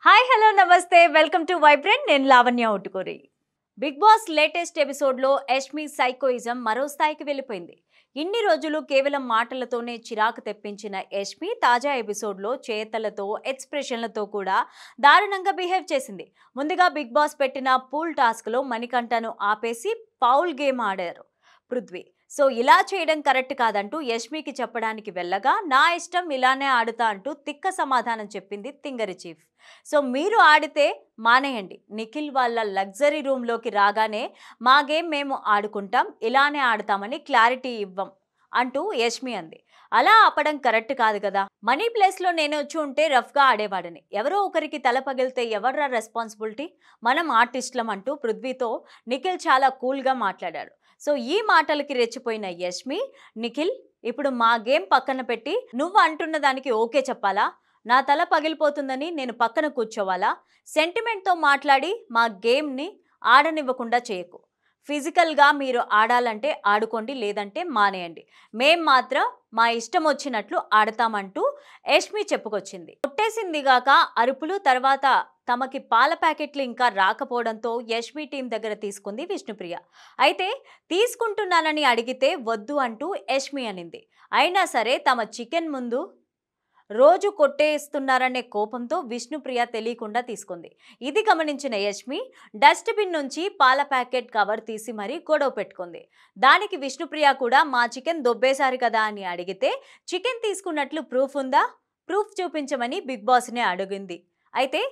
Hi hello నమస్తే welcome to vibrant నేను Lavanya Uttukuri. Big boss latest ఎపిసోడ్లో యష్మి సైకోయిజం మరో స్థాయికి వెళ్ళిపోయింది. ఇన్ని రోజులు కేవలం మాటలతోనే చిరాకు తెప్పించిన యష్మి తాజా ఎపిసోడ్లో చేతలతో ఎక్స్ప్రెషన్లతో కూడా దారుణంగా బిహేవ్ చేసింది. ముందుగా బిగ్ బాస్ పెట్టిన పూల్ టాస్క్లో మణికంఠను ఆపేసి పౌల్ గేమ్ ఆడారు పృథ్వీ. సో ఇలా చేయడం కరెక్ట్ కాదంటూ యష్మికి చెప్పడానికి వెళ్ళగా నా ఇష్టం ఇలానే ఆడుతా అంటూ తిక్క సమాధానం చెప్పింది తింగరి చీఫ్. సో మీరు ఆడితే మానేయండి, నిఖిల్ వాళ్ళ లగ్జరీ రూమ్లోకి రాగానే మా గేమ్ మేము ఆడుకుంటాం, ఇలానే ఆడతామని క్లారిటీ ఇవ్వం అంటూ యష్మి అంది. అలా ఆపడం కరెక్ట్ కాదు కదా. మనీ ప్లేస్లో నేను వచ్చి ఉంటే రఫ్గా ఆడేవాడిని, ఎవరో ఒకరికి తల పగిలితే ఎవర్రా రెస్పాన్సిబిలిటీ, మనం ఆర్టిస్టులం అంటూ పృథ్వీతో నిఖిల్ చాలా కూల్గా మాట్లాడాడు. సో ఈ మాటలకి రెచ్చిపోయిన యష్మి, నిఖిల్ ఇప్పుడు మా గేమ్ పక్కన పెట్టి నువ్వు అంటున్న దానికి ఓకే చెప్పాలా, నా తల పగిలిపోతుందని నేను పక్కన కూర్చోవాలా, సెంటిమెంట్తో మాట్లాడి మా గేమ్ని ఆడనివ్వకుండా చేయకు, ఫిజికల్గా మీరు ఆడాలంటే ఆడుకోండి, లేదంటే మానేయండి, మేం మాత్రం మా ఇష్టం వచ్చినట్లు ఆడతామంటూ యష్మి చెప్పుకొచ్చింది. కొట్టేసిందిగాక అరుపులు, తర్వాత తమకి పాల ప్యాకెట్లు ఇంకా రాకపోవడంతో యష్మి టీం దగ్గర తీసుకుంది విష్ణుప్రియ. అయితే తీసుకుంటున్నానని అడిగితే వద్దు అంటూ యష్మి అనింది. అయినా సరే తమ చికెన్ ముందు రోజు కొట్టేస్తున్నారనే కోపంతో విష్ణుప్రియ తెలియకుండా తీసుకుంది. ఇది గమనించిన యష్మి డస్ట్బిన్ నుంచి పాల ప్యాకెట్ కవర్ తీసి మరీ గొడవ పెట్టుకుంది. దానికి విష్ణుప్రియ కూడా మా చికెన్ దొబ్బేశారు కదా అని అడిగితే చికెన్ తీసుకున్నట్లు ప్రూఫ్ ఉందా, ప్రూఫ్ చూపించమని బిగ్ బాస్నే అడిగింది. అయితే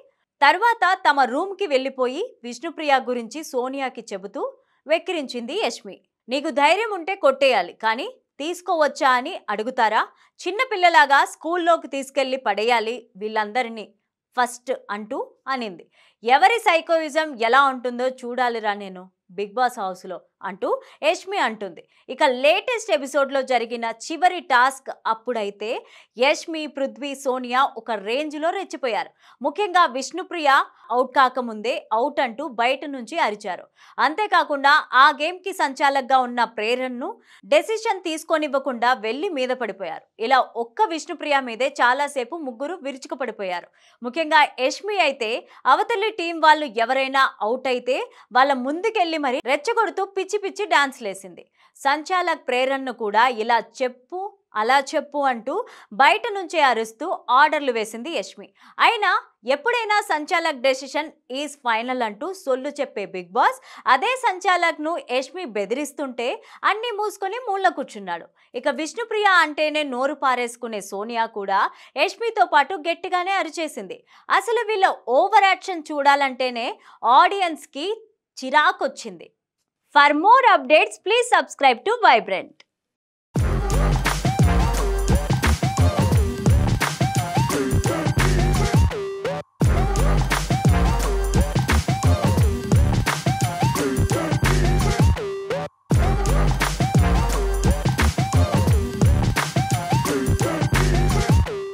తర్వాత తమ రూమ్కి వెళ్ళిపోయి విష్ణుప్రియ గురించి సోనియాకి చెబుతూ వెక్కిరించింది యష్మి. నీకు ధైర్యం ఉంటే కొట్టేయాలి, కానీ తీసుకోవచ్చా అని అడుగుతారా, చిన్నపిల్లలాగా స్కూల్లోకి తీసుకెళ్ళి పడేయాలి వీళ్ళందరినీ ఫస్ట్ అంటూ అనింది. ఎవరి సైకోయిజం ఎలా ఉంటుందో చూడాలిరా నేను బిగ్ బాస్ హౌస్లో అంటూ యష్మి అంటుంది. ఇక లేటెస్ట్ ఎపిసోడ్లో జరిగిన చివరి టాస్క్ అప్పుడైతే యష్మి, పృథ్వీ, సోనియా ఒక రేంజ్లో రెచ్చిపోయారు. ముఖ్యంగా విష్ణుప్రియ అవుట్ కాకముందే అవుట్ అంటూ బయట నుంచి అరిచారు. అంతేకాకుండా ఆ గేమ్కి సంచాలకుగా ఉన్న ప్రేరణను డెసిషన్ తీసుకోనివ్వకుండా వెళ్ళి మీద పడిపోయారు. ఇలా ఒక్క విష్ణుప్రియ మీదే చాలాసేపు ముగ్గురు విరుచుకుపడిపోయారు. ముఖ్యంగా యష్మి అయితే అవతలి టీం వాళ్ళు ఎవరైనా అవుట్ అయితే వాళ్ళ ముందుకెళ్ళి మరి రెచ్చగొడుతూ పిచ్చి పిచ్చి డాన్స్ లేసింది. సంచాలక్ ప్రేరణను కూడా ఇలా చెప్పు అలా చెప్పు అంటూ బయట నుంచే అరుస్తూ ఆర్డర్లు వేసింది యష్మి. అయినా ఎప్పుడైనా సంచాలక్ డెసిషన్ ఈజ్ ఫైనల్ అంటూ సొల్లు చెప్పే బిగ్ బాస్ అదే సంచాలక్ను యష్మి బెదిరిస్తుంటే అన్నీ మూసుకొని మూల కూర్చున్నాడు. ఇక విష్ణుప్రియ అంటేనే నోరు పారేసుకునే సోనియా కూడా యష్మితో పాటు గట్టిగానే అరిచేసింది. అసలు వీళ్ళ ఓవర్ యాక్షన్ చూడాలంటేనే ఆడియన్స్కి చిరాకొచ్చింది. For more updates please subscribe to vibrant.